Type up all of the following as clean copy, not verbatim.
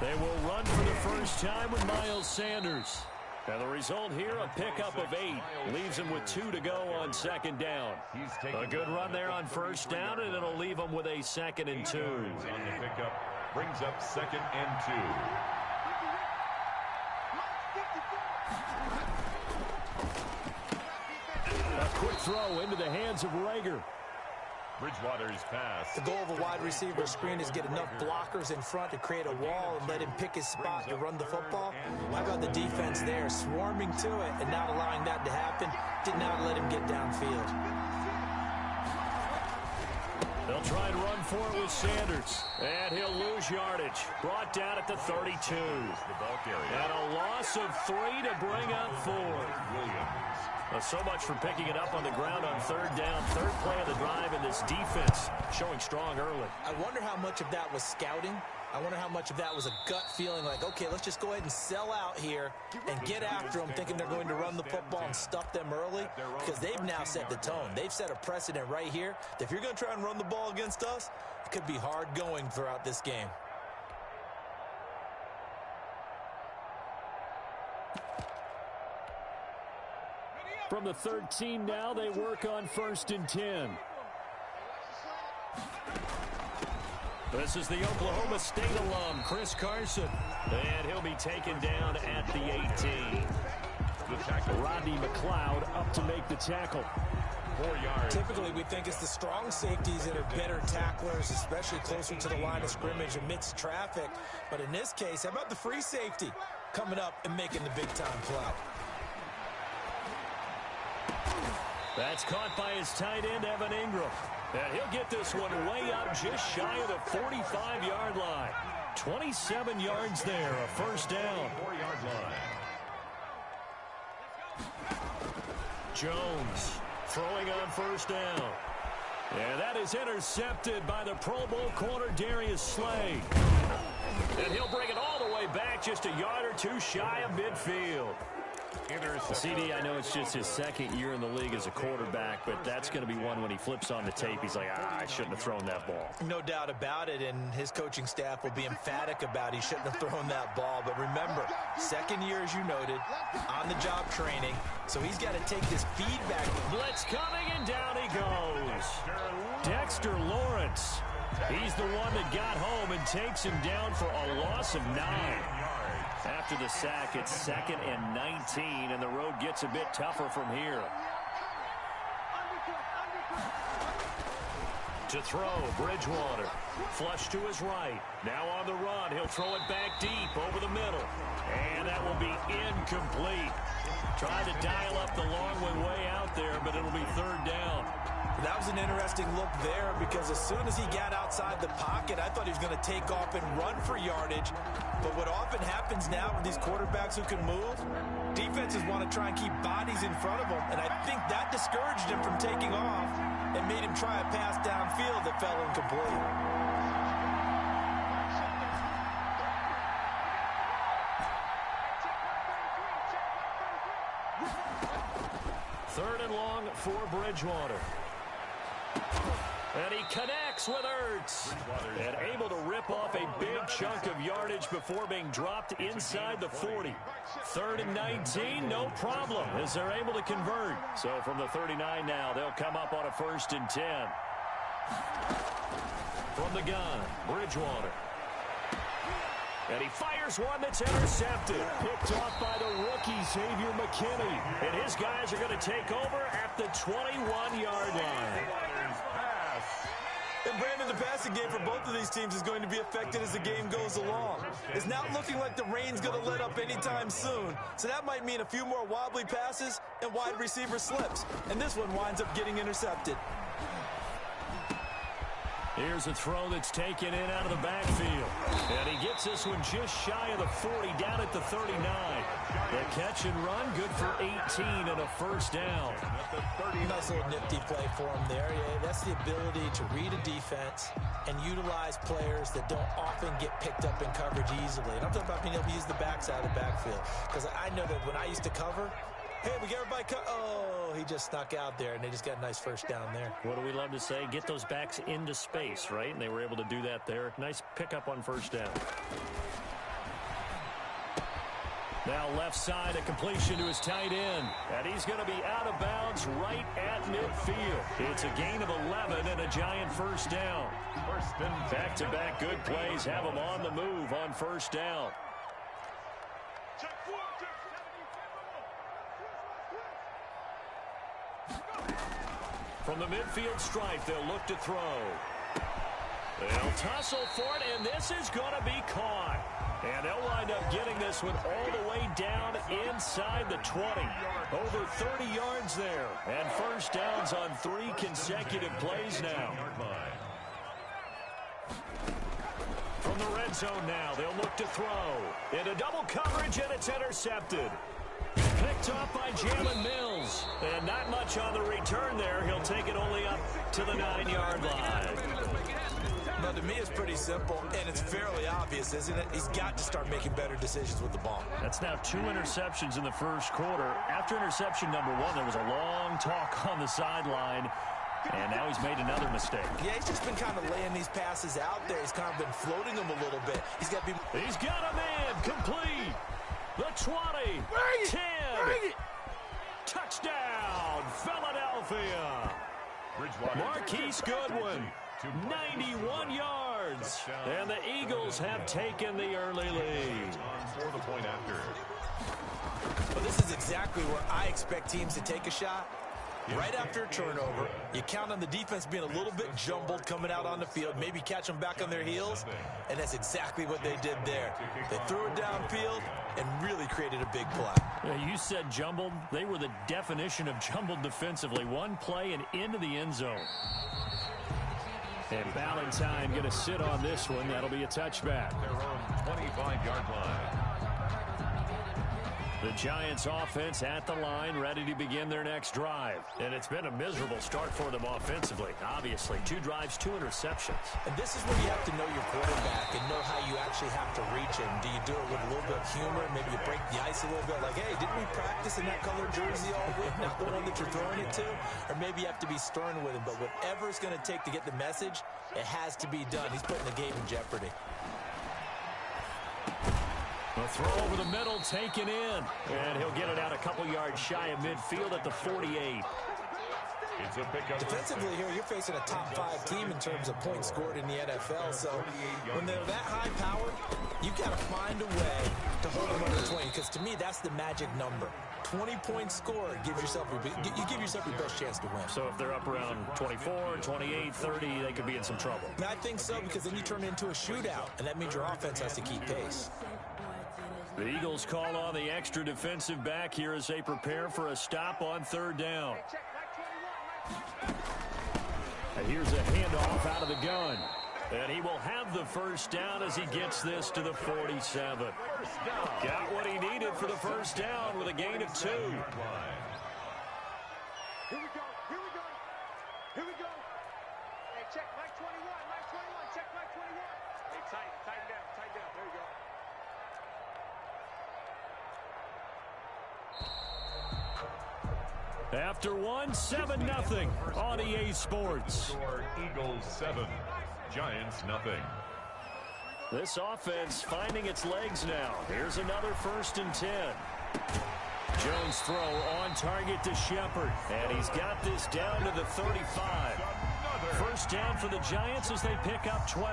They will run for the first time with Miles Sanders. And the result here, a pickup of 8. Leaves him with 2 to go on second down. A good run there on first down, and it'll leave him with a 2nd and 2. On the pickup, brings up 2nd and 2. A quick throw into the hands of Rager. Bridgewater's pass. The goal of a wide receiver screen is get enough blockers in front to create a wall and let him pick his spot to run the football. How about the defense there, swarming to it and not allowing that to happen? Did not let him get downfield. They'll try and run for it with Sanders. And he'll lose yardage. Brought down at the 32. And a loss of 3 to bring up 4. So much for picking it up on the ground on third down. Third play of the drive, and this defense showing strong early. I wonder how much of that was scouting. I wonder how much of that was a gut feeling like, okay, let's just go ahead and sell out here and get after them, thinking they're going to run the football and stuff them early, because they've now set the tone. They've set a precedent right here. If you're going to try and run the ball against us, it could be hard going throughout this game. From the 13 now, they work on 1st and 10. This is the Oklahoma State alum, Chris Carson. And he'll be taken down at the 18. Rodney McLeod up to make the tackle. 4 yards. Typically, we think it's the strong safeties that are better tacklers, especially closer to the line of scrimmage amidst traffic. But in this case, how about the free safety coming up and making the big-time play? That's caught by his tight end, Evan Ingram. And he'll get this one way up just shy of the 45-yard line. 27 yards there, a first down. 4-yard line. Jones throwing on first down. And that is intercepted by the Pro Bowl corner, Darius Slay. And he'll bring it all the way back just a yard or 2 shy of midfield. CD, I know it's just his 2nd year in the league as a quarterback, but that's going to be one when he flips on the tape. He's like, I shouldn't have thrown that ball. No doubt about it, and his coaching staff will be emphatic about he shouldn't have thrown that ball. But remember, 2nd year, as you noted, on-the-job training, so he's got to take this feedback. Blitz coming, and down he goes. Dexter Lawrence. He's the one that got home and takes him down for a loss of 9. After the sack, it's 2nd and 19, and the road gets a bit tougher from here. To throw, Bridgewater. Flush to his right. Now on the run. He'll throw it back deep over the middle. And that will be incomplete. Trying to dial up the long one way out there, but it'll be 3rd down. That was an interesting look there, because as soon as he got outside the pocket, I thought he was going to take off and run for yardage. But what often happens now with these quarterbacks who can move, defenses want to try and keep bodies in front of them, and I think that discouraged him from taking off and made him try a pass downfield that fell incomplete. Third and long for Bridgewater. And he connects with Ertz. And able to rip off a big chunk of yardage before being dropped inside the 40. 3rd and 19, no problem, as they're able to convert. So from the 39 now, they'll come up on a 1st and 10. From the gun, Bridgewater. And he fires one that's intercepted. Picked off by the rookie, Xavier McKinney. And his guys are going to take over at the 21-yard line. And Brandon, the passing game for both of these teams is going to be affected as the game goes along. It's not looking like the rain's going to let up anytime soon. So that might mean a few more wobbly passes and wide receiver slips. And this one winds up getting intercepted. Here's a throw that's taken in out of the backfield. And he gets this one just shy of the 40, down at the 39. The catch and run, good for 18 and a first down. Nice little nifty play for him there. Yeah, that's the ability to read a defense and utilize players that don't often get picked up in coverage easily. And I'm talking about being able to use the backside of the backfield. Because I know that when I used to cover, hey, we get everybody oh, he just snuck out there, and they just got a nice first down there. What do we love to say? Get those backs into space, right? And they were able to do that there. Nice pickup on first down. Now left side, a completion to his tight end. And he's going to be out of bounds right at midfield. It's a gain of 11 and a Giant first down. Back-to-back good plays have him on the move on first down. From the midfield stripe, they'll look to throw. They'll tussle for it, and this is going to be caught. And they'll wind up getting this one all the way down inside the 20. Over 30 yards there. And first downs on 3 consecutive plays now. From the red zone now, they'll look to throw. Into double coverage, and it's intercepted. Picked off by Jalen Mills. And not much on the return there. He'll take it only up to the 9-yard line. No, to me, it's pretty simple, and it's fairly obvious, isn't it? He's got to start making better decisions with the ball. That's now 2 interceptions in the first quarter. After interception number 1, there was a long talk on the sideline, and now he's made another mistake. Yeah, he's just been kind of laying these passes out there. He's kind of been floating them a little bit. He's got a man complete. The 20, 10, touchdown, Philadelphia. Marquise Goodwin, 91 yards, and the Eagles have taken the early lead. For the point after. Well, this is exactly where I expect teams to take a shot. Right after a turnover, you count on the defense being a little bit jumbled coming out on the field, maybe catch them back on their heels, and that's exactly what they did there. They threw it downfield and really created a big play. Yeah, you said jumbled. They were the definition of jumbled defensively. One play and into the end zone. And Valentine going to sit on this one. That'll be a touchback. Their own 25-yard line. The Giants offense at the line, ready to begin their next drive. And it's been a miserable start for them offensively. Obviously, 2 drives, 2 interceptions. And this is where you have to know your quarterback and know how you actually have to reach him. Do you do it with a little bit of humor? Maybe you break the ice a little bit like, hey, didn't we practice in that colored jersey all week? Not the one that you're throwing it to? Or maybe you have to be stern with him. But whatever it's going to take to get the message, it has to be done. He's putting the game in jeopardy. The throw over the middle, taken in. And he'll get it out a couple yards shy of midfield at the 48. It's a pickup. Defensively here, you're facing a top 5 team in terms of points scored in the NFL. So when they're that high powered, you've got to find a way to hold them under 20. Because to me, that's the magic number. 20 points scored gives yourself you give yourself your best chance to win. So if they're up around 24, 28, 30, they could be in some trouble. And I think so, because then you turn it into a shootout, and that means your offense has to keep pace. The Eagles call on the extra defensive back here as they prepare for a stop on 3rd down. And here's a handoff out of the gun. And he will have the first down as he gets this to the 47. Got what he needed for the first down with a gain of 2. Here we go. Here we go. Here we go. Hey, check Mike 21. Mike 21. Check Mike 21. Hey, tighten down. Tighten down. There you go. After 7-0 on EA Sports. Eagles 7, Giants nothing. This offense finding its legs now. Here's another 1st and 10. Jones throw on target to Shepard. And he's got this down to the 35. First down for the Giants as they pick up 12.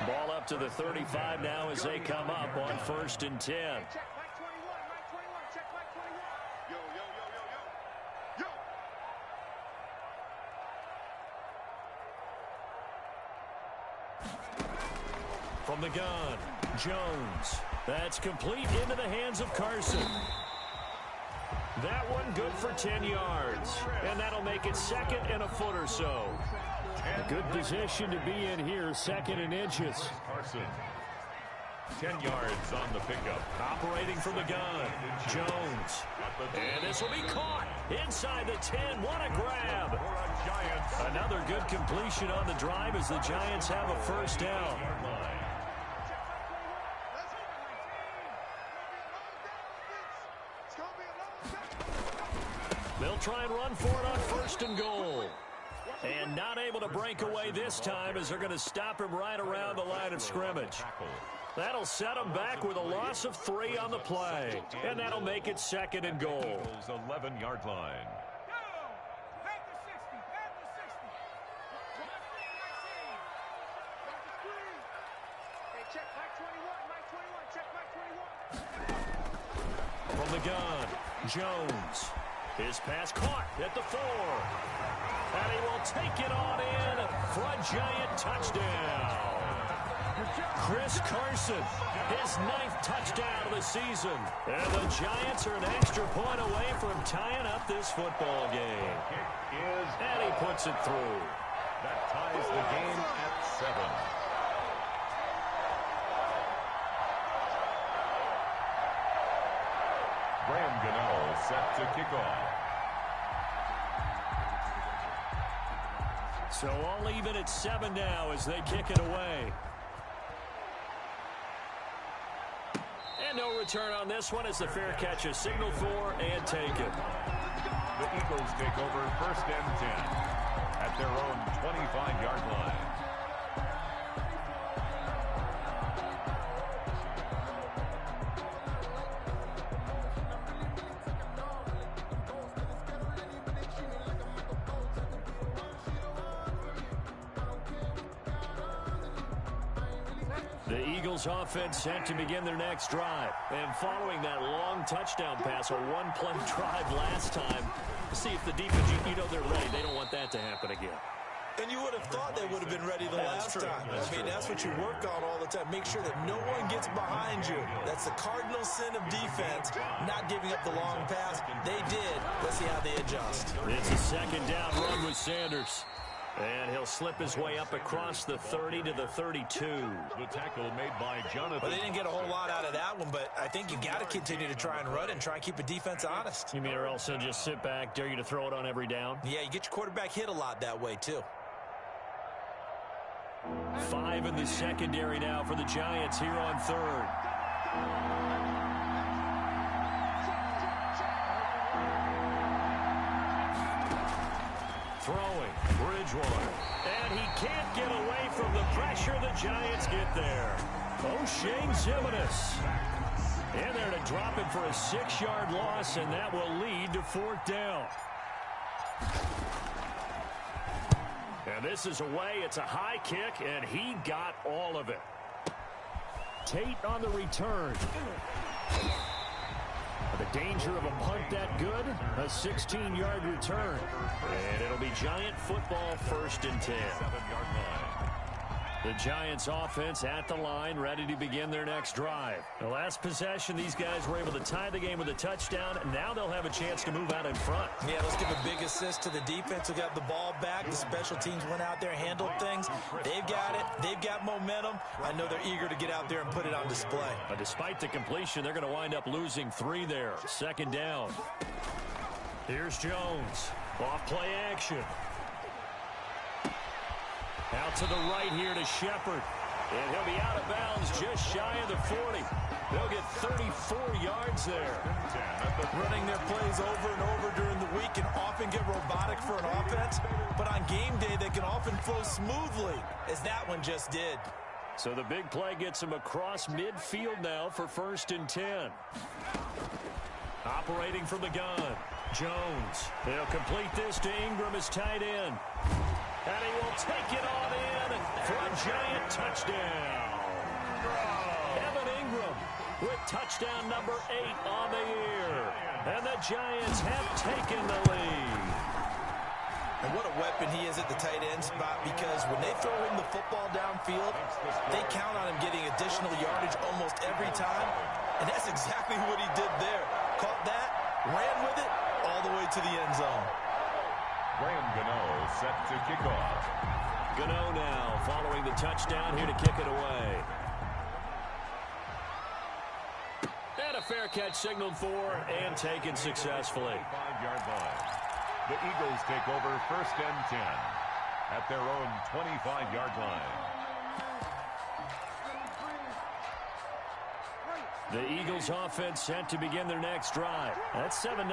Ball up to the 35 now as they come up on 1st and 10. Check Mike 21. Mike 21. Check Mike 21. Yo, yo, yo, yo, yo. Yo. From the gun, Jones. That's complete into the hands of Carson. That one good for 10 yards. And that'll make it 2nd and a foot or so. A good position to be in here, 2nd and inches. Carson. 10 yards on the pickup. Operating from the gun, Jones. And this will be caught inside the 10. What a grab. Another good completion on the drive as the Giants have a first down. They'll try and run for it on 1st and goal. And not able to break away this time as they're going to stop him right around the line of scrimmage. That'll set them back with a loss of 3 on the play. And that'll make it 2nd and goal. Eagles 11-yard line. From the gun, Jones. His pass caught at the 4. And he will take it on in for a Giant touchdown. Chris Carson, his 9th touchdown of the season. And the Giants are an extra point away from tying up this football game. And he puts it through. That ties the game at 7. Graham Gano set to kick off. So all even at 7 now as they kick it away. And no return on this one as the fair catch is signaled for and taken. The Eagles take over 1st and 10 at their own 25-yard line. The Eagles offense set to begin their next drive. And following that long touchdown pass, a one-play drive last time, see if the defense, you know they're ready. They don't want that to happen again. And you would have thought they would have been ready the last time. That's what you work on all the time. Make sure that no one gets behind you. That's the cardinal sin of defense, not giving up the long pass. They did. Let's see how they adjust. It's a 2nd down run with Sanders. And he'll slip his way up across the 30 to the 32. The tackle made by Jonathan. Well, they didn't get a whole lot out of that one, but I think you got to continue to try and run and try and keep a defense honest. You mean or else they'll just sit back, dare you to throw it on every down? Yeah, you get your quarterback hit a lot that way, too. 5 in the secondary now for the Giants here on 3rd. Throwing, Bridgewater. And he can't get away from the pressure. The Giants get there. O'Shane Zimenez in there to drop him for a 6-yard loss, and that will lead to 4th down. And this is away. It's a high kick, and he got all of it. Tate on the return. The danger of a punt that good, a 16-yard return. And it'll be Giant football 1st and 10. 7-yard line. The Giants offense at the line, ready to begin their next drive. The last possession, these guys were able to tie the game with a touchdown. Now they'll have a chance to move out in front. Yeah, let's give a big assist to the defense who got the ball back. The special teams went out there, handled things. They've got it. They've got momentum. I know they're eager to get out there and put it on display. But despite the completion, they're going to wind up losing 3 there. 2nd down. Here's Jones. Off play action. Out to the right here to Shepard. And he'll be out of bounds just shy of the 40. They'll get 34 yards there. Running their plays over and over during the week can often get robotic for an offense. But on game day, they can often flow smoothly, as that one just did. So the big play gets him across midfield now for 1st and 10. Operating from the gun. Jones. They'll complete this to Ingram as tight end. And he will take it on in for a Giant touchdown. Evan Ingram with touchdown number 8 on the year. And the Giants have taken the lead. And what a weapon he is at the tight end spot, because when they throw him the football downfield, they count on him getting additional yardage almost every time. And that's exactly what he did there. Caught that, ran with it, all the way to the end zone. Graham Gano set to kick off. Gano now following the touchdown here to kick it away. And a fair catch signaled for and taken successfully. 5-yard line. The Eagles take over 1st and 10 at their own 25-yard line. The Eagles offense set to begin their next drive. That 7-0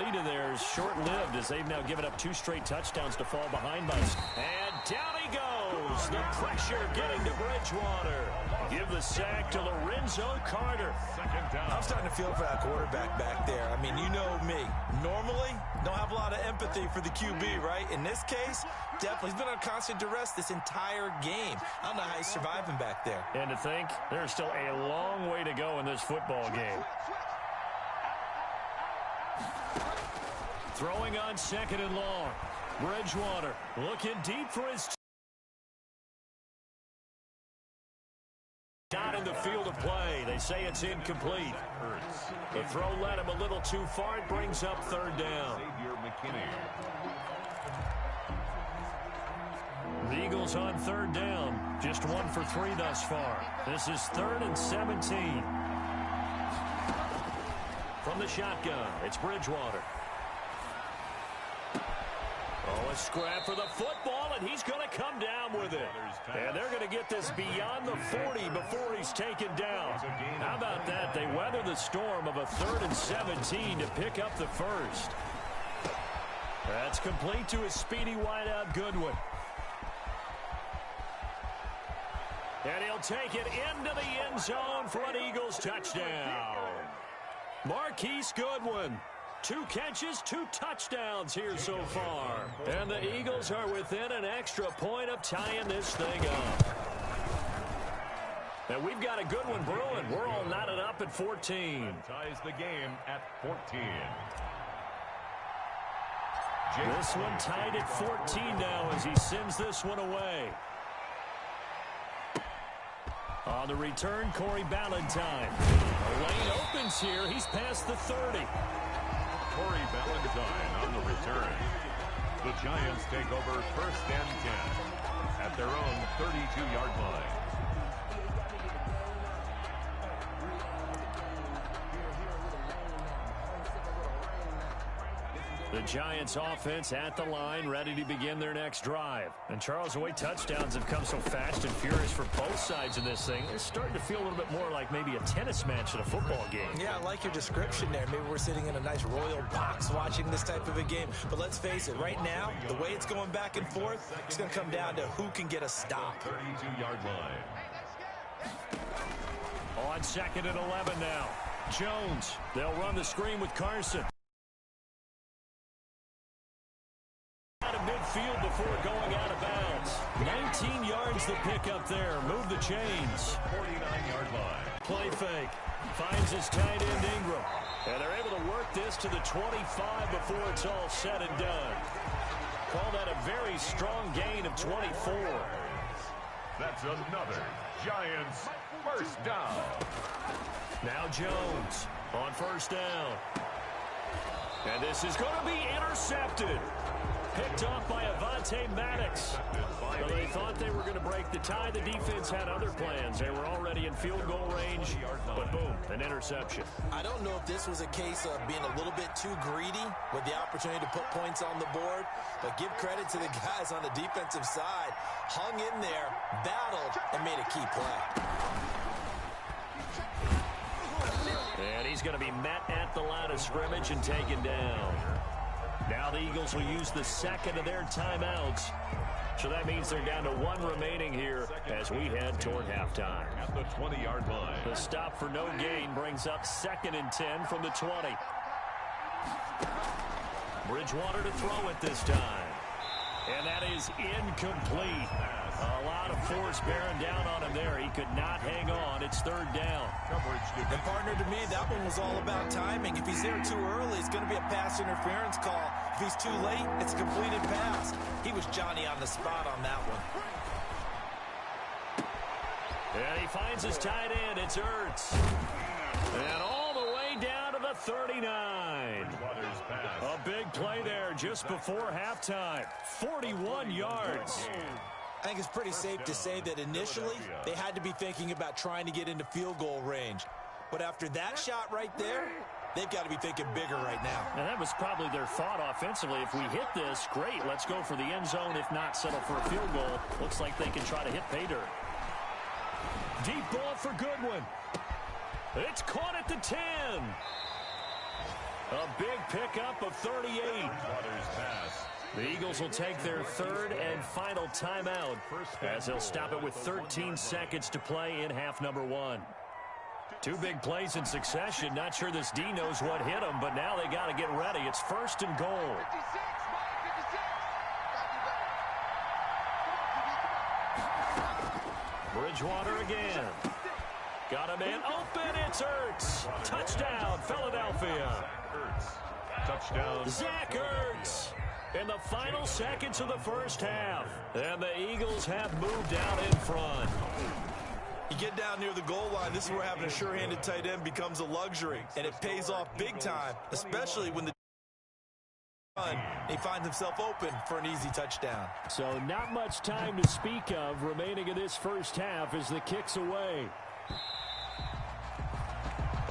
lead of theirs short-lived as they've now given up 2 straight touchdowns to fall behind by. And down he goes. goes. The pressure getting to Bridgewater. Give the sack to Lorenzo Carter. Second down. I'm starting to feel for that quarterback back there. I mean, you know me. Normally, don't have a lot of empathy for the QB, right? In this case, definitely. He's been on constant duress this entire game. I don't know how he's surviving back there. And to think, there's still a long way to go in this football game. Throwing on second and long. Bridgewater looking deep for his... Not in the field of play. They say it's incomplete. The throw led him a little too far. It brings up third down. The Eagles on third down. Just 1 for 3 thus far. This is 3rd and 17. From the shotgun, it's Bridgewater. Oh, a scrap for the football, and he's going to come down with it. And they're going to get this beyond the 40 before he's taken down. How about that? They weather the storm of a 3rd and 17 to pick up the first. That's complete to his speedy wideout, Goodwin. And he'll take it into the end zone for an Eagles touchdown. Marquise Goodwin. 2 catches, 2 touchdowns here so far. And the Eagles are within an extra point of tying this thing up. And we've got a good one brewing. We're all knotted up at 14. Ties the game at 14. This one tied at 14 now as he sends this one away. On the return, Corey Ballantyne. The lane opens here. He's past the 30. Corey Ballantyne on the return. The Giants take over 1st and 10 at their own 32-yard line. The Giants offense at the line, ready to begin their next drive. And Charles, the way touchdowns have come so fast and furious for both sides of this thing, it's starting to feel a little bit more like maybe a tennis match at a football game. Yeah, I like your description there. Maybe we're sitting in a nice royal box watching this type of a game. But let's face it, right now, the way it's going back and forth, it's going to come down to who can get a stop. 32-yard line. On 2nd and 11 now. Jones, they'll run the screen with Carson. Out of midfield before going out of bounds. 19 yards the pick up there. Move the chains. 49-yard line. Play fake. Finds his tight end Ingram. And they're able to work this to the 25 before it's all said and done. Call that a very strong gain of 24. That's another Giants first down. Now Jones on first down. And this is going to be intercepted. Picked off by Avonte Maddox. Well, they thought they were going to break the tie. The defense had other plans. They were already in field goal range, but boom, an interception. I don't know if this was a case of being a little bit too greedy with the opportunity to put points on the board, but give credit to the guys on the defensive side. Hung in there, battled, and made a key play. And he's going to be met at the line of scrimmage and taken down. Now the Eagles will use the second of their timeouts. So that means they're down to 1 remaining here as we head toward halftime. At the 20-yard line. The stop for no gain brings up 2nd and 10 from the 20. Bridgewater to throw it this time. And that is incomplete. A lot of force bearing down on him there. He could not hang on. It's 3rd down. And partner, to me, that one was all about timing. If he's there too early, it's going to be a pass interference call. If he's too late, it's a completed pass. He was Johnny on the spot on that one. And he finds his tight end. It's Ertz. And all the way down to the 39. A big play there just before halftime. 41 yards. I think it's pretty safe to say that initially they had to be thinking about trying to get into field goal range. But after that shot right there, they've got to be thinking bigger right now. And that was probably their thought offensively. If we hit this, great. Let's go for the end zone. If not, settle for a field goal. Looks like they can try to hit pay dirt. Deep ball for Goodwin. It's caught at the 10. A big pickup of 38. Waters pass The Eagles will take their third and final timeout as they'll stop it with 13 seconds to play in half number one. Two big plays in succession. Not sure this D knows what hit him, but now they got to get ready. It's first and goal. Bridgewater again. Got a man open. It's Ertz. Touchdown, Philadelphia. Touchdown. Zach Ertz in the final seconds of the first half. And the Eagles have moved out in front. You get down near the goal line, this is where having a sure-handed tight end becomes a luxury. And it pays off big time, especially when the he finds himself open for an easy touchdown. So not much time to speak of remaining in this first half as the kick's away.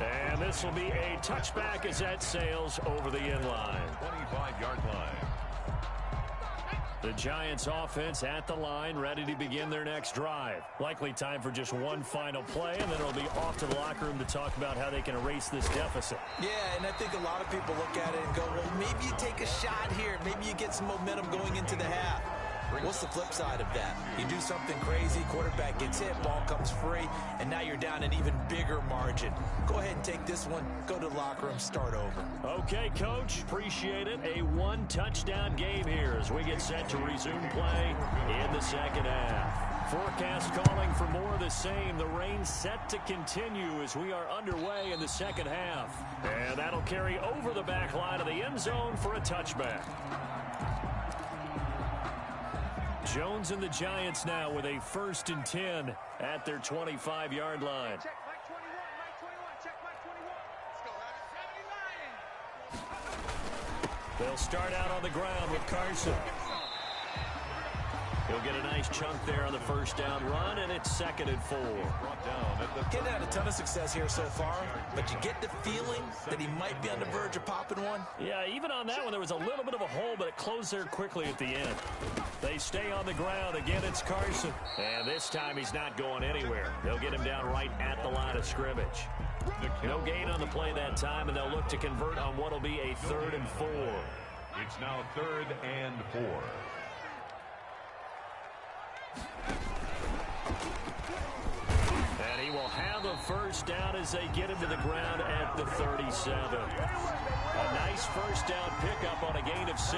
And this will be a touchback as that sails over the end line. 25-yard line. The Giants offense at the line, ready to begin their next drive. Likely time for just one final play, and then it'll be off to the locker room to talk about how they can erase this deficit. Yeah, and I think a lot of people look at it and go, well, maybe you take a shot here. Maybe you get some momentum going into the half. What's the flip side of that? You do something crazy, quarterback gets hit, ball comes free, and now you're down an even bigger margin. Go ahead and take this one, go to the locker room, start over. Okay, Coach, appreciate it. A one-touchdown game here as we get set to resume play in the second half. Forecast calling for more of the same. The rain set to continue as we are underway in the second half. And that'll carry over the back line of the end zone for a touchback. Jones and the Giants now with a 1st and 10 at their 25-yard line. Check Mike 21, Mike 21, check Mike 21. Let's go, 79. They'll start out on the ground with Carson. He'll get a nice chunk there on the first down run, and it's 2nd and 4. Getting had a ton of success here so far, but you get the feeling that he might be on the verge of popping one. Yeah, even on that one, there was a little bit of a hole, but it closed there quickly at the end. They stay on the ground. Again, it's Carson. And this time he's not going anywhere. They'll get him down right at the line of scrimmage. No gain on the play that time, and they'll look to convert on what will be a 3rd and 4. It's now 3rd and 4. And he will have a first down as they get him to the ground at the 37. A nice first down pickup on a gain of 6.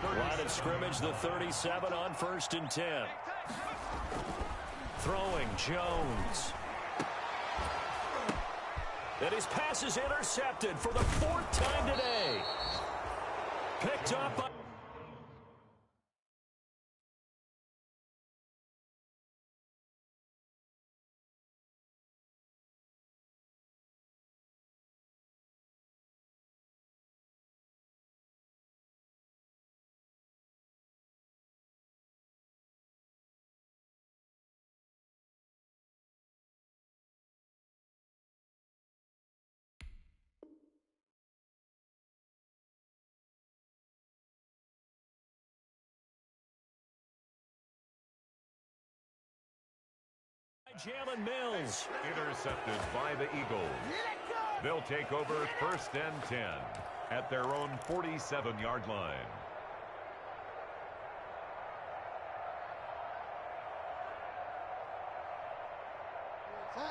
Line of scrimmage, the 37 on 1st and 10. Throwing Jones. And his pass is intercepted for the 4th time today. Picked up by... Jalen Mills. Intercepted by the Eagles. They'll take over 1st and 10 at their own 47-yard line.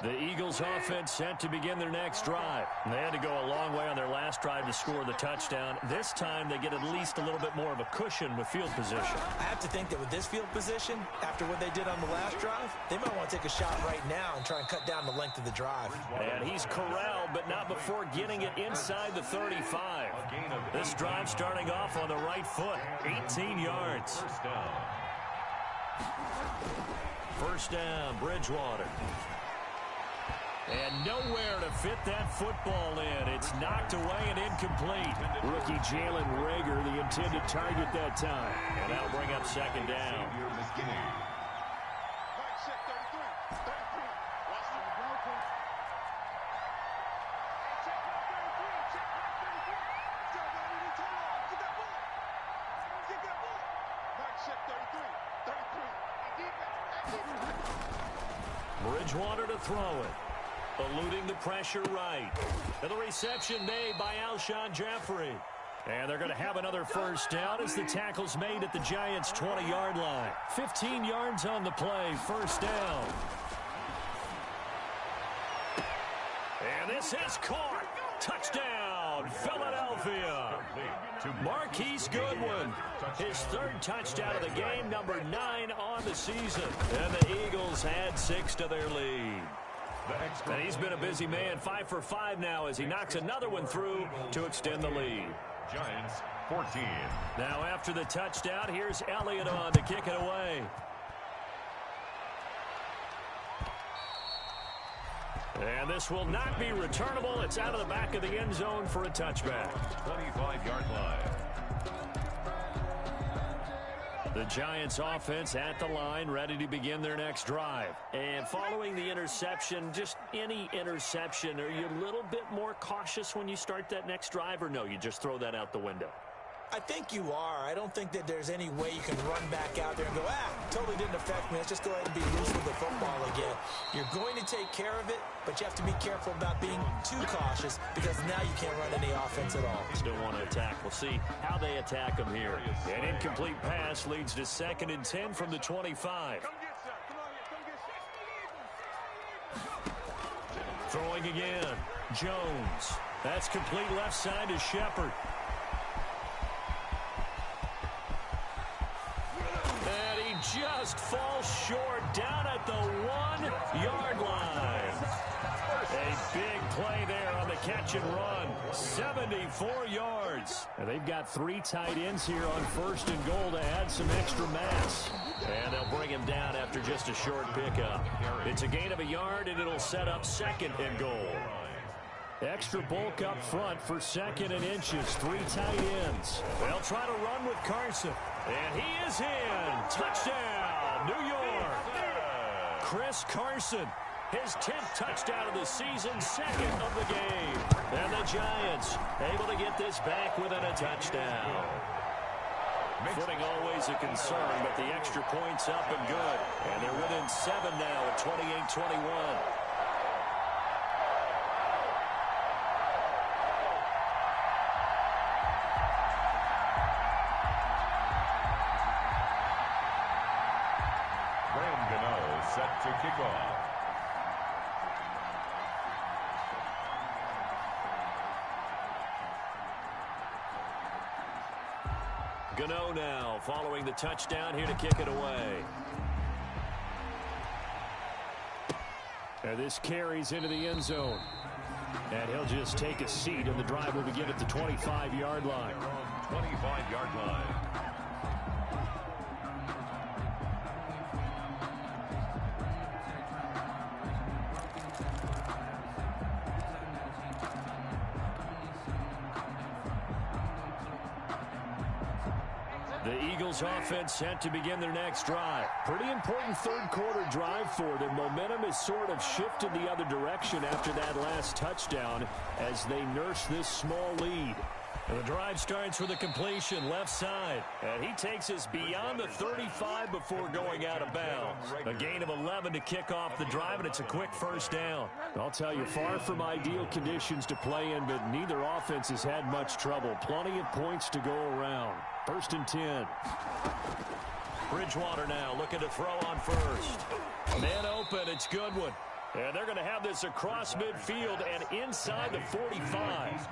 The Eagles offense set to begin their next drive. They had to go a long way on their last drive to score the touchdown. This time they get at least a little bit more of a cushion with field position. I have to think that with this field position, after what they did on the last drive, they might want to take a shot right now and try and cut down the length of the drive. And he's corralled, but not before getting it inside the 35. This drive starting off on the right foot, 18 yards. First down, Bridgewater. And nowhere to fit that football in. It's knocked away and incomplete. Rookie Jalen Reagor, the intended target that time. And that'll bring up 2nd down. Bridgewater to throw it. Eluding the pressure right. And the reception made by Alshon Jeffrey. And they're going to have another first down as the tackle's made at the Giants' 20-yard line. 15 yards on the play, first down. And this is caught. Touchdown, Philadelphia. Marquise Goodwin, his third touchdown of the game, number 9 on the season. And the Eagles add 6 to their lead. And he's been a busy man, 5 for 5 now as he knocks another one through to extend the lead. Giants 14. Now after the touchdown, here's Elliott on to kick it away. And this will not be returnable. It's out of the back of the end zone for a touchback. 25-yard line. The Giants offense at the line, ready to begin their next drive. And following the interception, just any interception, are you a little bit more cautious when you start that next drive, or no, you just throw that out the window? I think you are. I don't think that there's any way you can run back out there and go, totally didn't affect me. Let's just go ahead and be loose with the football again. You're going to take care of it, but you have to be careful about being too cautious because now you can't run any offense at all. Still want to attack. We'll see how they attack them here. An incomplete pass leads to 2nd and 10 from the 25. Throwing again. Jones. That's complete left side to Shepard. Just falls short down at the 1-yard line. A big play there on the catch and run. 74 yards. And they've got 3 tight ends here on 1st and goal to add some extra mass. And they'll bring him down after just a short pickup. It's a gain of a yard, and it'll set up 2nd and goal. Extra bulk up front for 2nd and inches. 3 tight ends. They'll try to run with Carson. And he is in. Touchdown, New York. Chris Carson, his 10th touchdown of the season, 2nd of the game. And the Giants able to get this back within a touchdown. Footing always a concern, but the extra point's up and good. And they're within 7 now at 28-21. Set to kick off. Gano now following the touchdown here to kick it away. And this carries into the end zone. And he'll just take a seat, and the drive will begin at the 25-yard line. 25-yard line. The Eagles offense set to begin their next drive. Pretty important third-quarter drive for them. Momentum has sort of shifted the other direction after that last touchdown as they nurse this small lead. And the drive starts with a completion left side. And he takes us beyond the 35 before going out of bounds. A gain of 11 to kick off the drive, and it's a quick first down. I'll tell you, far from ideal conditions to play in, but neither offense has had much trouble. Plenty of points to go around. 1st and 10. Bridgewater now looking to throw on first. Man open, it's Goodwin. And they're going to have this across midfield and inside the 45.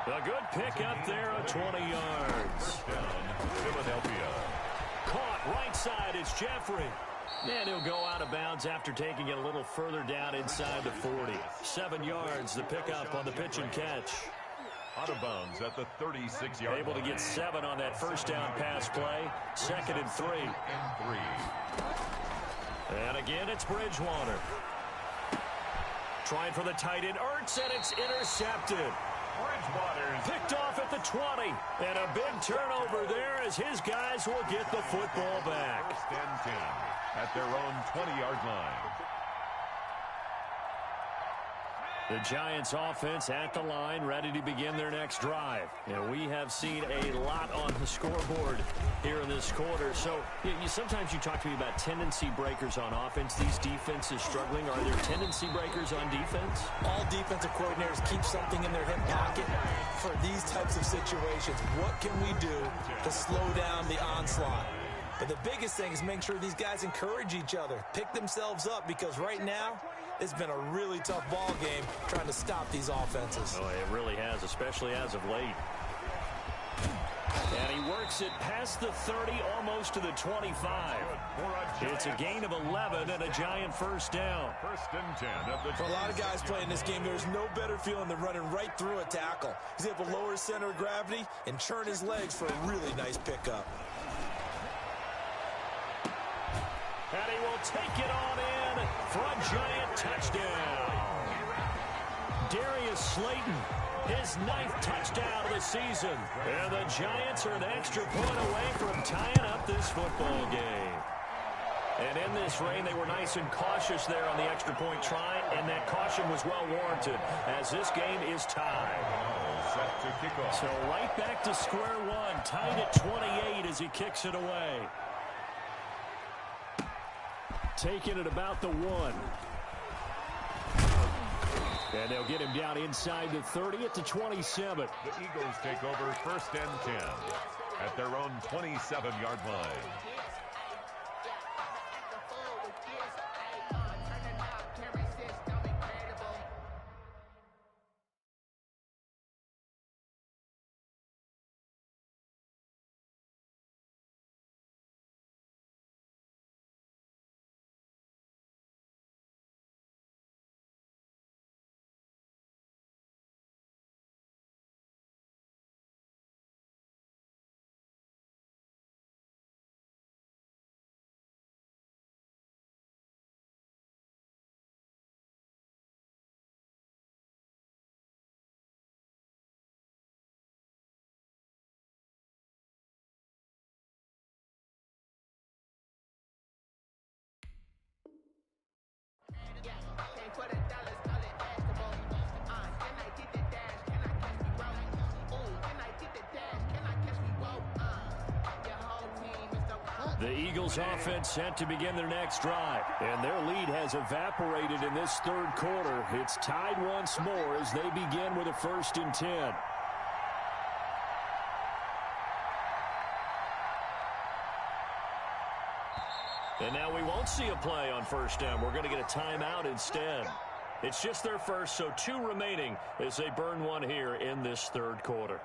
A good pick up there on 20 yards. Down, Philadelphia. Caught right side, it's Jeffrey. And he'll go out of bounds after taking it a little further down inside the 40. 7 yards, the pickup on the pitch and catch. Out of bounds at the 36-yard line. Able to get 7 on that first down pass play. 2nd and 3. And again, it's Bridgewater. Trying for the tight end, Ertz, and it's intercepted. Bridgewater picked off at the 20. And a big turnover there as his guys will get the football back. 1st and 10 at their own 20-yard line. The Giants offense at the line, ready to begin their next drive. And we have seen a lot on the scoreboard here in this quarter. So sometimes you talk to me about tendency breakers on offense. These defenses struggling. Are there tendency breakers on defense? All defensive coordinators keep something in their hip pocket for these types of situations. What can we do to slow down the onslaught? But the biggest thing is make sure these guys encourage each other, pick themselves up, because right now it's been a really tough ball game trying to stop these offenses. Oh, it really has, especially as of late. And he works it past the 30, almost to the 25. It's a gain of 11 and a Giant first down. First and 10 of the For a lot of guys playing this game, there's no better feeling than running right through a tackle. He's able to lower his center of gravity and churn his legs for a really nice pickup. And he will take it on in for a Giant touchdown. Darius Slayton, his 9th touchdown of the season. And the Giants are an extra point away from tying up this football game. And in this rain, they were nice and cautious there on the extra point try, and that caution was well warranted as this game is tied. set to kick off. So right back to square one, tied at 28 as he kicks it away. Taking it about the 1. And they'll get him down inside the 30 at the 27. The Eagles take over first and 10 at their own 27-yard line. The Eagles offense set to begin their next drive, and their lead has evaporated in this third quarter. It's tied once more as they begin with a 1st and 10. And now we won't see a play on 1st down. We're going to get a timeout instead. It's just their first, so 2 remaining as they burn one here in this third quarter.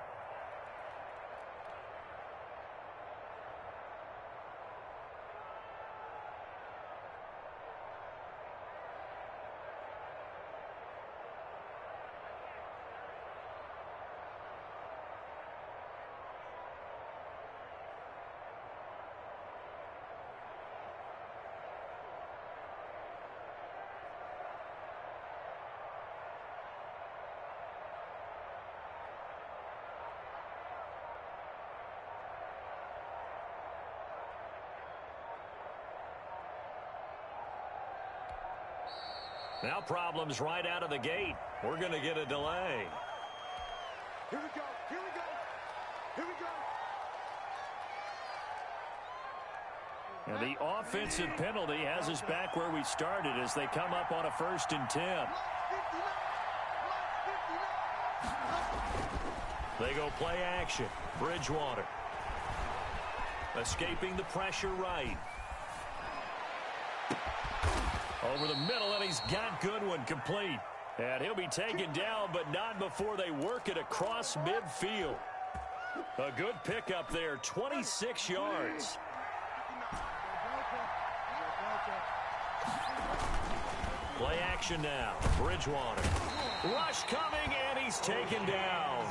Now problems right out of the gate. We're going to get a delay. Here we go. Here we go. Here we go. And the offensive penalty has us back where we started as they come up on a 1st and 10. They go play action. Bridgewater. Escaping the pressure right. Over the middle, and he's got Goodwin complete. And he'll be taken down, but not before they work it across midfield. A good pickup there, 26 yards. Play action now. Bridgewater. Rush coming, and he's taken down.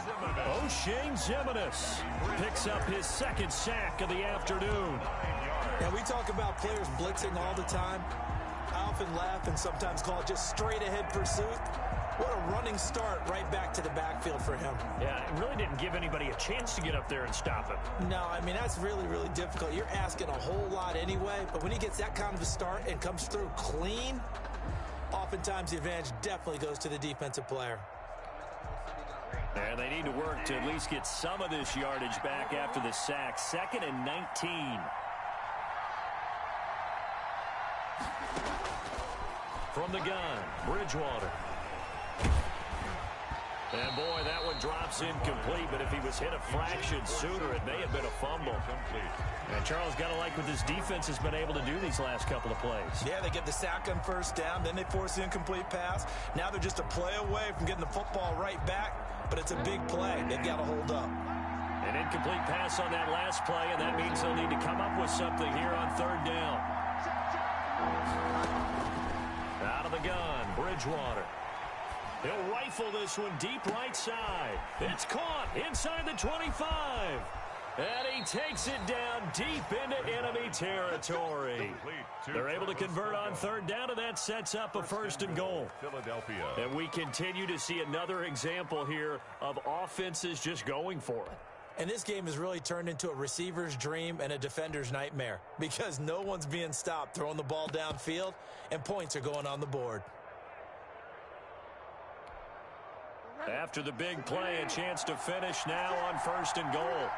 O'Shane Ximines picks up his 2nd sack of the afternoon. Now, we talk about players blitzing all the time. I often laugh and sometimes call it just straight-ahead pursuit. What a running start right back to the backfield for him. Yeah, it really didn't give anybody a chance to get up there and stop him. No, I mean, that's really, really difficult. You're asking a whole lot anyway, but when he gets that kind of a start and comes through clean, Oftentimes, the advantage definitely goes to the defensive player. And they need to work to at least get some of this yardage back after the sack. 2nd and 19. From the gun, Bridgewater. And, boy, that one drops incomplete, but if he was hit a fraction sooner, it may have been a fumble. And Charles, got to like what this defense has been able to do these last couple of plays. Yeah, they get the sack on first down, then they force the incomplete pass. Now they're just a play away from getting the football right back, but it's a big play. They've got to hold up. An incomplete pass on that last play, and that means they'll need to come up with something here on 3rd down. Out of the gun, Bridgewater. He'll rifle this one deep right side. It's caught inside the 25. And he takes it down deep into enemy territory. They're able to convert on 3rd down, and that sets up a 1st and goal. Philadelphia. And we continue to see another example here of offenses just going for it. And this game has really turned into a receiver's dream and a defender's nightmare because no one's being stopped throwing the ball downfield, and points are going on the board. After the big play, a chance to finish now on 1st and goal.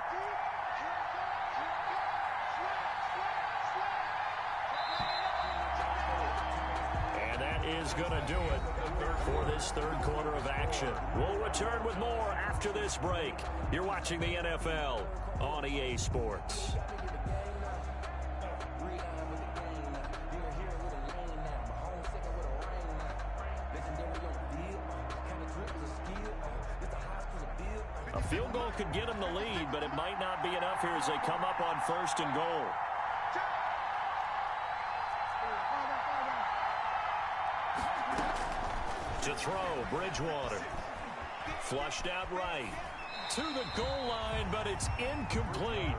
And that is going to do it for this 3rd quarter of action. We'll return with more after this break. You're watching the NFL on EA Sports. A field goal could get them the lead, but it might not be enough here as they come up on 1st and goal. To throw, Bridgewater. Flushed out right. To the goal line, but it's incomplete.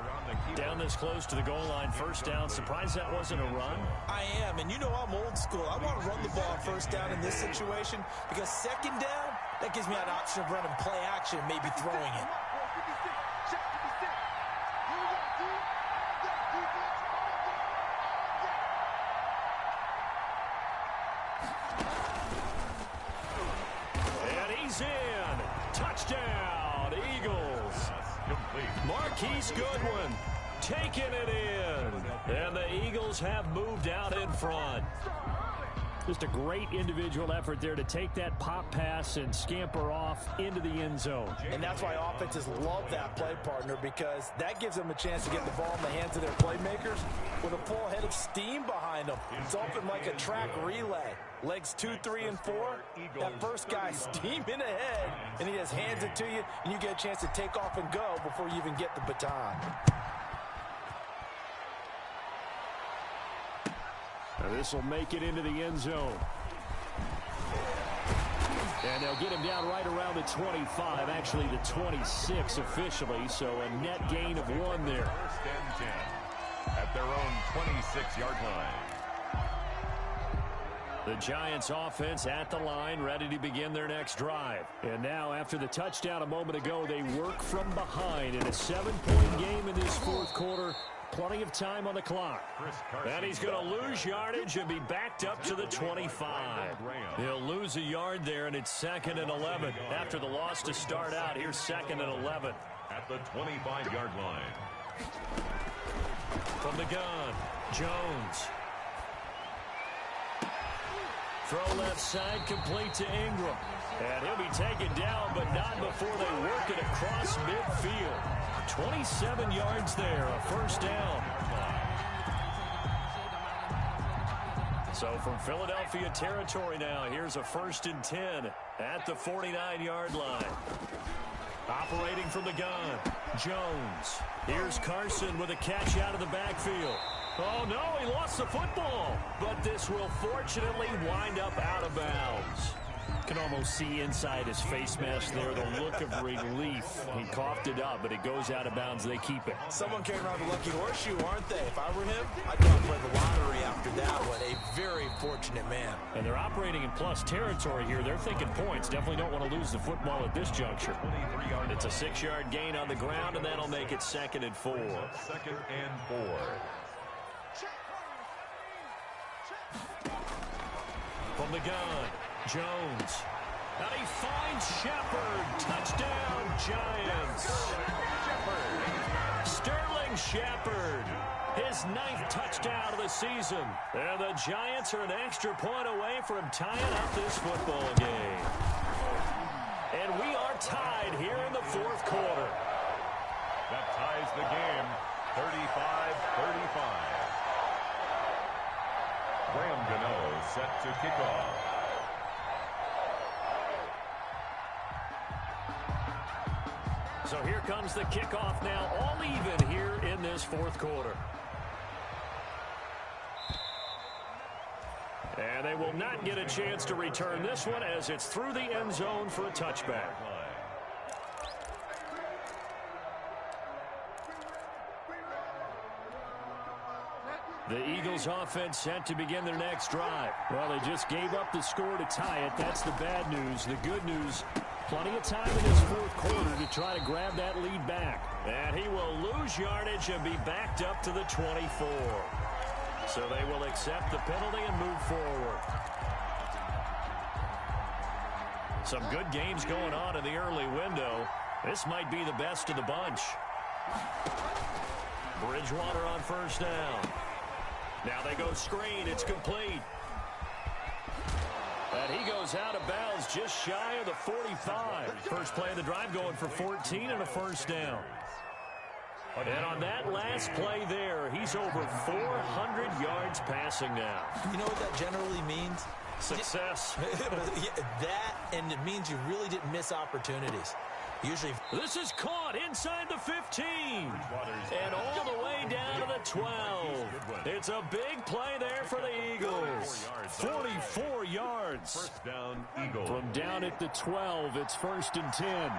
Down this close to the goal line, 1st down. Surprised that wasn't a run? I am, and you know I'm old school. I want to run the ball on 1st down in this situation because 2nd down, that gives me an option of running play action and maybe throwing it. And he's in. Touchdown, Eagles. Marquise Goodwin taking it in. And the Eagles have moved out in front. Just a great individual effort there to take that pop pass and scamper off into the end zone. And that's why offenses love that play, partner, because that gives them a chance to get the ball in the hands of their playmakers with a full head of steam behind them. It's often like a track relay. Legs 2, 3, and 4. That first guy steaming ahead, and he just hands it to you, and you get a chance to take off and go before you even get the baton. This will make it into the end zone. And they'll get him down right around the 25, actually the 26 officially, so a net gain of 1 there. 1st and 10 at their own 26-yard line. The Giants offense at the line, ready to begin their next drive. And now, after the touchdown a moment ago, they work from behind in a 7-point game in this 4th quarter. Plenty of time on the clock. And he's going to lose yardage and be backed up to the 25. He'll lose a yard there, and it's 2nd and 11. After the loss to start out, here's 2nd and 11. At the 25-yard line. From the gun, Jones. Throw left side, complete to Ingram. And he'll be taken down, but not before they work it across midfield. 27 yards there, a 1st down. So from Philadelphia territory now, here's a 1st and 10 at the 49-yard line. Operating from the gun, Jones. Here's Carson with a catch out of the backfield. Oh, no, he lost the football. But this will fortunately wind up out of bounds. Can almost see inside his face mask there the look of relief. He coughed it up, but it goes out of bounds. They keep it. Someone came around the lucky horseshoe, aren't they? If I were him, I'd go and play the lottery after that one. A very fortunate man. And they're operating in plus territory here. They're thinking points. Definitely don't want to lose the football at this juncture. It's a 6-yard gain on the ground, and that'll make it 2nd and 4. 2nd and 4. From From the gun, Jones. And he finds Shepard. Touchdown, Giants. Sterling Shepard. His 9th touchdown of the season. And the Giants are an extra point away from tying up this football game. And we are tied here in the 4th quarter. That ties the game, 35-35. Graham Gano set to kick off. So here comes the kickoff now, all even here in this 4th quarter. And they will not get a chance to return this one as it's through the end zone for a touchback. The Eagles offense set to begin their next drive. Well, they just gave up the score to tie it. That's the bad news. The good news, plenty of time in this 4th quarter to try to grab that lead back. And he will lose yardage and be backed up to the 24. So they will accept the penalty and move forward. Some good games going on in the early window. This might be the best of the bunch. Bridgewater on first down. Now they go screen. It's complete. And he goes out of bounds just shy of the 45. First play of the drive going for 14 and a first down. And on that last play there, he's over 400 yards passing now. You know what that generally means? Success. That, and it means you really didn't miss opportunities. Usually. This is caught inside the 15. And all the way down to the 12. It's a big play there for the Eagles. 44 yards. First down, Eagles. From down at the 12, it's 1st and 10.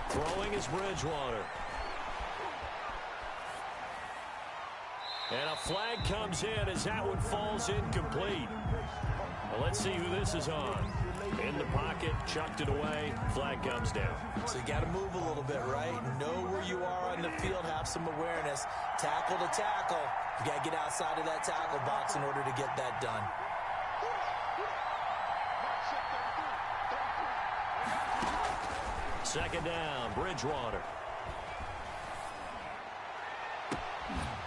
Throwing is Bridgewater. And a flag comes in as that one falls incomplete. Well, let's see who this is on. In the pocket, chucked it away, flag comes down. So you got to move a little bit, right? Know where you are on the field, have some awareness. Tackle to tackle. You got to get outside of that tackle box in order to get that done. Second down, Bridgewater.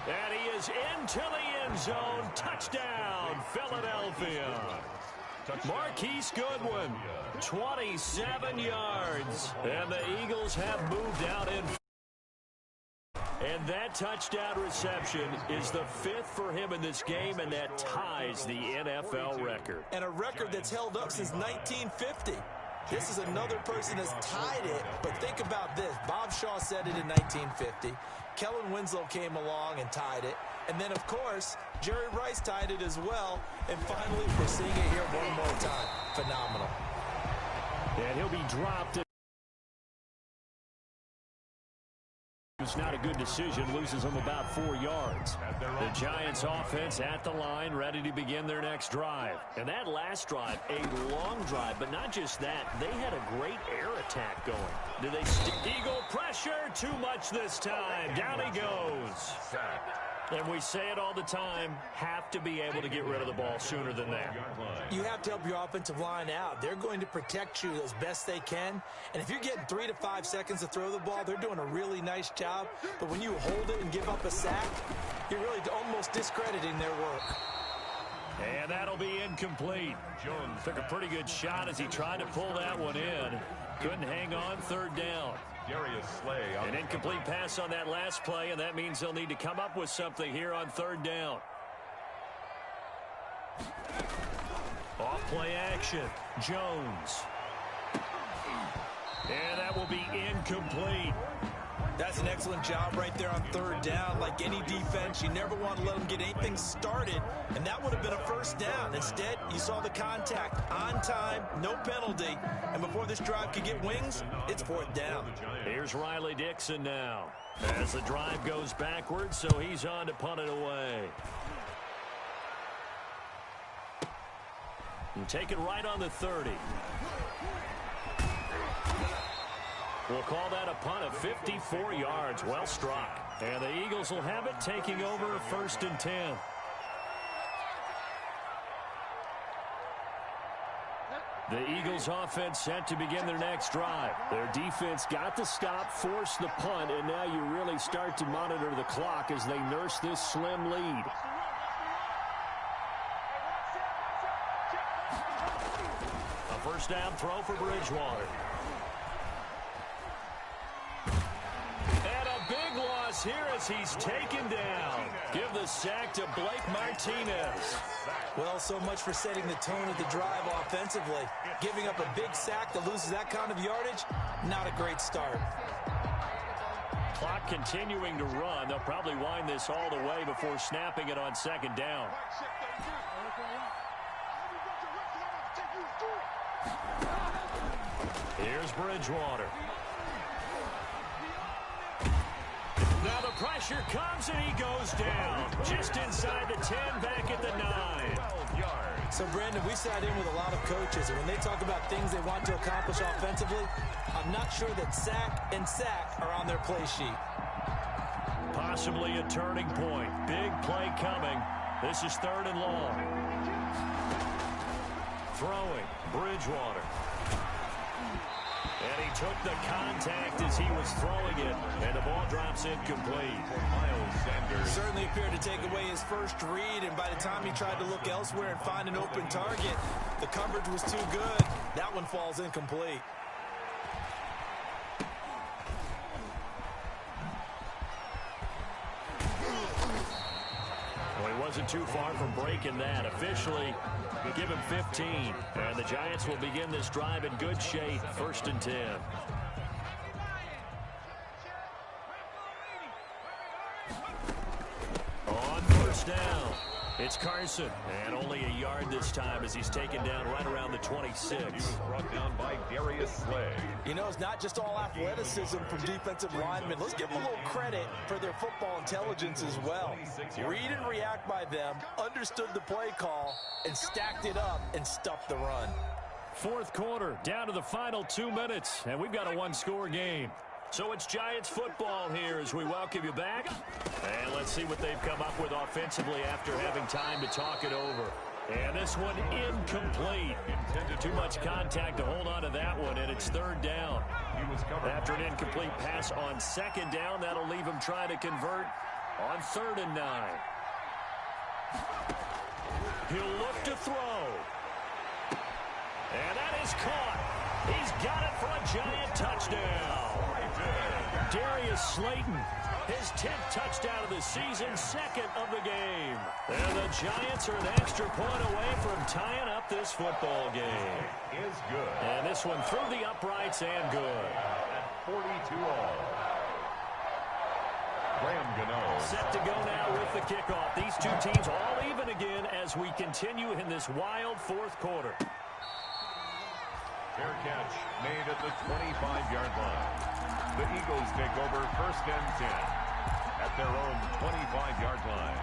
And he is into the end zone. Touchdown, Philadelphia. Marquise Goodwin, 27 yards. And the Eagles have moved out in. And that touchdown reception is the 5th for him in this game, and that ties the NFL record. And a record that's held up since 1950. This is another person that's tied it, but think about this. Bob Shaw said it in 1950. Kellen Winslow came along and tied it. And then, of course, Jerry Rice tied it as well. And finally, we're seeing it here one more time. Phenomenal. And he'll be dropped. It's not a good decision, loses him about 4 yards. The Giants offense at the line, ready to begin their next drive. And that last drive, a long drive, but not just that, they had a great air attack going. Do they stick? Eagle pressure, too much this time. Down he goes. And we say it all the time, have to be able to get rid of the ball sooner than that. You have to help your offensive line out. They're going to protect you as best they can. And if you're getting 3 to 5 seconds to throw the ball, they're doing a really nice job. But when you hold it and give up a sack, you're really almost discrediting their work. And that'll be incomplete. Jones took a pretty good shot as he tried to pull that one in. Couldn't hang on, third down. An incomplete pass on that last play, and that means they'll need to come up with something here on third down. Off play action, Jones. And that will be incomplete. That's an excellent job right there on third down. Like any defense, you never want to let them get anything started, and that would have been a first down. Instead, you saw the contact on time, no penalty, and before this drive could get wings, it's fourth down. Here's Riley Dixon now as the drive goes backwards, so he's on to punt it away. And take it right on the 30. We'll call that a punt of 54 yards. Well struck. And the Eagles will have it, taking over 1st and 10. The Eagles offense set to begin their next drive. Their defense got the stop, forced the punt, and now you really start to monitor the clock as they nurse this slim lead. A first down throw for Bridgewater. And a big loss here as he's taken down. Give the sack to Blake Martinez. Well, so much for setting the tone of the drive offensively. Giving up a big sack that loses that kind of yardage, not a great start. Clock continuing to run. They'll probably wind this all the way before snapping it on 2nd down. Here's Bridgewater. Now the pressure comes and he goes down. Just inside the 10, back at the 9. 12 yards. So, Brandon, we sat in with a lot of coaches, and when they talk about things they want to accomplish offensively, I'm not sure that sack and sack are on their play sheet. Possibly a turning point. Big play coming. This is 3rd and long. Throwing, Bridgewater. And he took the contact as he was throwing it, and the ball drops incomplete. Miles Sanders. Certainly appeared to take away his first read, and by the time he tried to look elsewhere and find an open target, the coverage was too good. That one falls incomplete. Well, he wasn't too far from breaking that. Officially, give him 15. And the Giants will begin this drive in good shape. 1st and 10. On 1st down, it's Carson. And only a yard this time as he's taken down right around the 26. Brought down by Darius Slay. You know, it's not just all athleticism from defensive linemen. Let's give them a little credit for their football intelligence as well. Read and react by them, understood the play call, and stacked it up and stuffed the run. 4th quarter, down to the final 2 minutes, and we've got a one-score game. So it's Giants football here as we welcome you back. And let's see what they've come up with offensively after having time to talk it over. And this one incomplete. Too much contact to hold on to that one, and it's 3rd down. After an incomplete pass on 2nd down, that'll leave him trying to convert on 3rd and 9. He'll look to throw. And that is caught. He's got it for a Giant touchdown. Darius Slayton, his 10th touchdown of the season, 2nd of the game. And the Giants are an extra point away from tying up this football game. Is good. And this one through the uprights and good. At 42-all. Graham Gano. Set to go now with the kickoff. These two teams all even again as we continue in this wild 4th quarter. Fair catch made at the 25-yard line. The Eagles take over 1st and 10 at their own 25-yard line.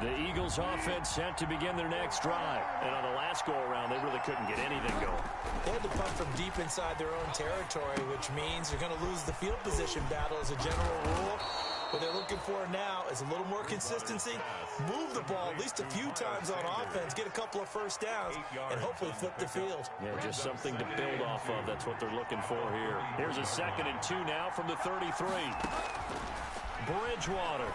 The Eagles offense set to begin their next drive. And on the last go-around, they really couldn't get anything going. They had to punt from deep inside their own territory, which means they're going to lose the field position battle as a general rule. What they're looking for now is a little more consistency, move the ball at least a few times on offense, get a couple of first downs, and hopefully flip the field. Yeah, just something to build off of. That's what they're looking for here. Here's a 2nd and 2 now from the 33. Bridgewater.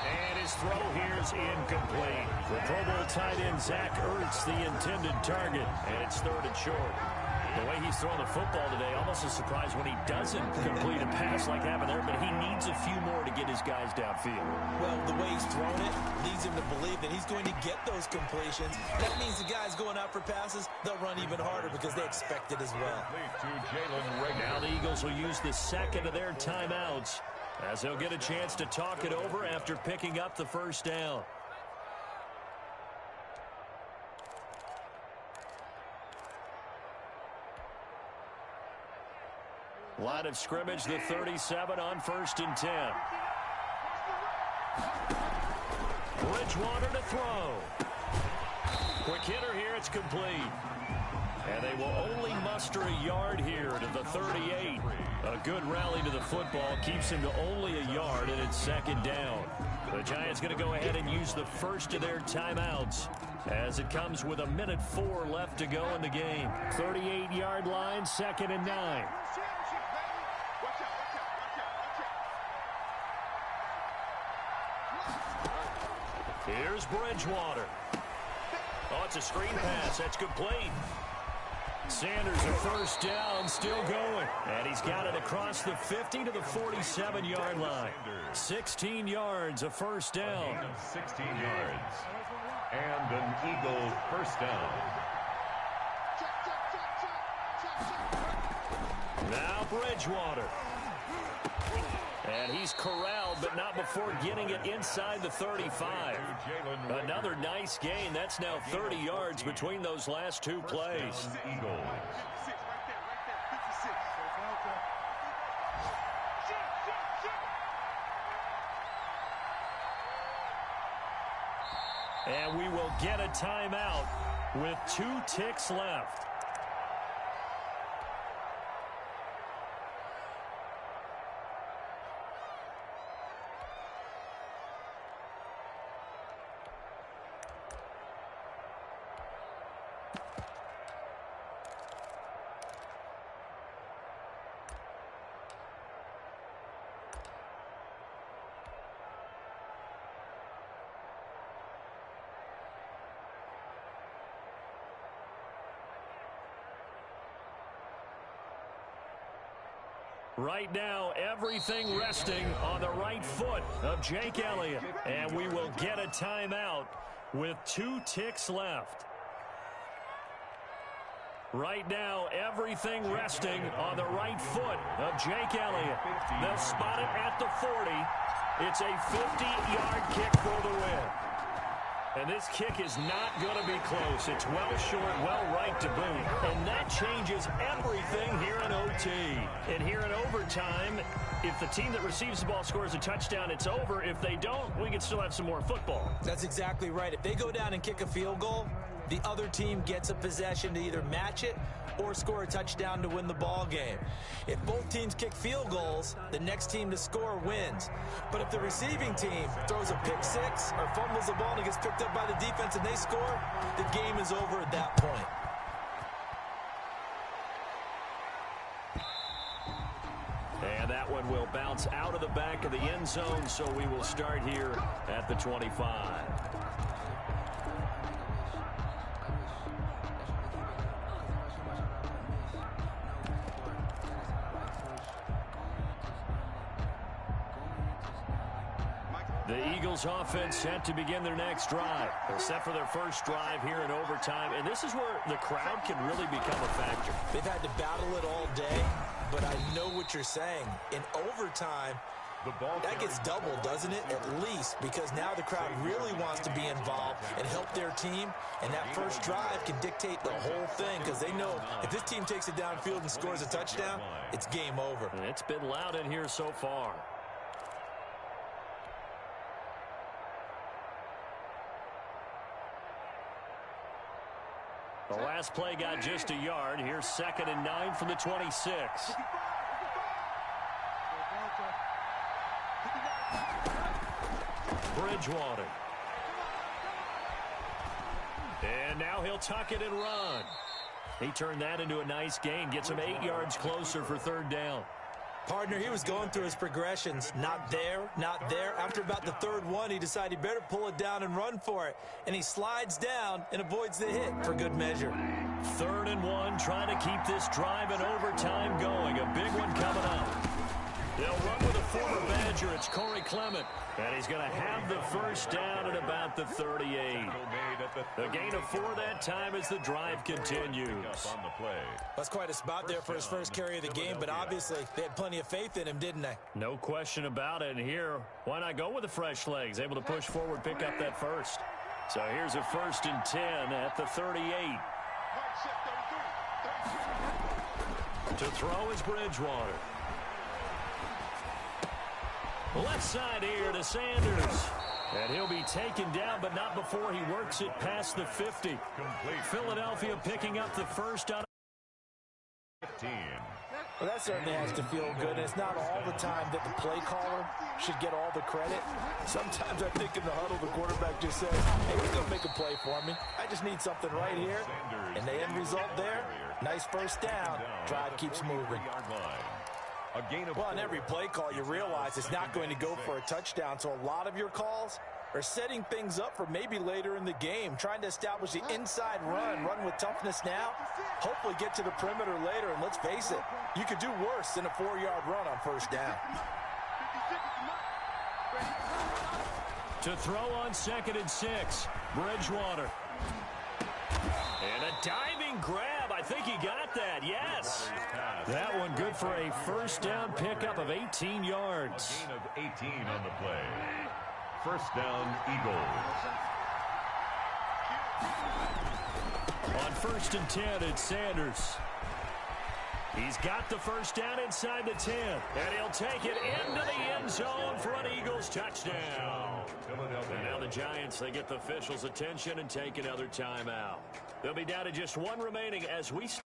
And his throw here is incomplete. The Pro Bowl tight end Zach Ertz, the intended target, and it's 3rd and short. The way he's throwing the football today, almost a surprise when he doesn't complete a pass like happened there, but he needs a few more to get his guys downfield. Well, the way he's thrown it leads him to believe that he's going to get those completions. That means the guys going out for passes, they'll run even harder because they expect it as well. Now the Eagles will use the 2nd of their timeouts as they'll get a chance to talk it over after picking up the 1st down. Line of scrimmage, the 37 on 1st and 10. Bridgewater to throw. Quick hitter here. It's complete. And they will only muster a yard here to the 38. A good rally to the football keeps him to only a yard, and it's second down. The Giants going to go ahead and use the first of their timeouts as it comes with 1:04 left to go in the game. 38-yard line, 2nd and 9. Here's Bridgewater. Oh, it's a screen pass. That's complete. Sanders a first down, still going. And he's got it across the 50 to the 47-yard line. 16 yards, a first down. 16 yards. And an Eagle first down. Now Bridgewater. And he's corralled, but not before getting it inside the 35. Another nice gain. That's now 30 yards between those last two plays. And we will get a timeout with 2 ticks left. Right now, everything resting on the right foot of Jake Elliott. And we will get a timeout with 2 ticks left. Right now, everything resting on the right foot of Jake Elliott. They'll spot it at the 40. It's a 50-yard kick for the win. And this kick is not going to be close. It's well short, well right to boot. And that changes everything here in OT. And here in overtime, if the team that receives the ball scores a touchdown, it's over. If they don't, we can still have some more football. That's exactly right. If they go down and kick a field goal, the other team gets a possession to either match it or score a touchdown to win the ball game. If both teams kick field goals, the next team to score wins. But if the receiving team throws a pick six or fumbles the ball and it gets picked up by the defense and they score, the game is over at that point. And that one will bounce out of the back of the end zone, so we will start here at the 25. The Eagles offense set to begin their next drive. They're set for their first drive here in overtime, and this is where the crowd can really become a factor. They've had to battle it all day, but I know what you're saying. In overtime, that gets doubled, doesn't it? At least, because now the crowd really wants to be involved and help their team, and that first drive can dictate the whole thing because they know if this team takes it downfield and scores a touchdown, it's game over. And it's been loud in here so far. The last play got just a yard. Here's 2nd and 9 from the 26. Bridgewater. And now he'll tuck it and run. He turned that into a nice gain. Gets him 8 yards closer for 3rd down. Partner, he was going through his progressions. Not there, not there. After about the 3rd one, he decided he better pull it down and run for it. And he slides down and avoids the hit for good measure. 3rd and 1, trying to keep this drive in overtime going. A big one coming up. They'll run with a former Badger. It's Corey Clement. And he's going to have the first down at about the 38. The gain of 4 that time as the drive continues. That's quite a spot there for his first carry of the game, but obviously they had plenty of faith in him, didn't they? No question about it. And here, why not go with the fresh legs? Able to push forward, pick up that first. So here's a 1st and 10 at the 38. To throw is Bridgewater. Left side here to Sanders. And he'll be taken down, but not before he works it past the 50. Complete. Philadelphia picking up the first on 15. Well, that certainly has to feel good. It's not all the time that the play caller should get all the credit. Sometimes I think in the huddle, the quarterback just says, hey, he's going to make a play for me. I just need something right here. And the end result there, nice first down. Drive keeps moving. Well, on every play call, you realize it's not going to go for a touchdown. So a lot of your calls are setting things up for maybe later in the game, trying to establish the inside run with toughness now, hopefully get to the perimeter later. And let's face it, you could do worse than a 4-yard run on first down. To throw on 2nd and 6, Bridgewater. And a diving grab. I think he got that, yes. That one good for a first down pickup of 18 yards. Gain of 18 on the play. First down, Eagles. On 1st and 10, it's Sanders. He's got the first down inside the 10. And he'll take it into the end zone for an Eagles touchdown. And now the Giants, they get the officials' attention and take another timeout. They'll be down to just one remaining as we start.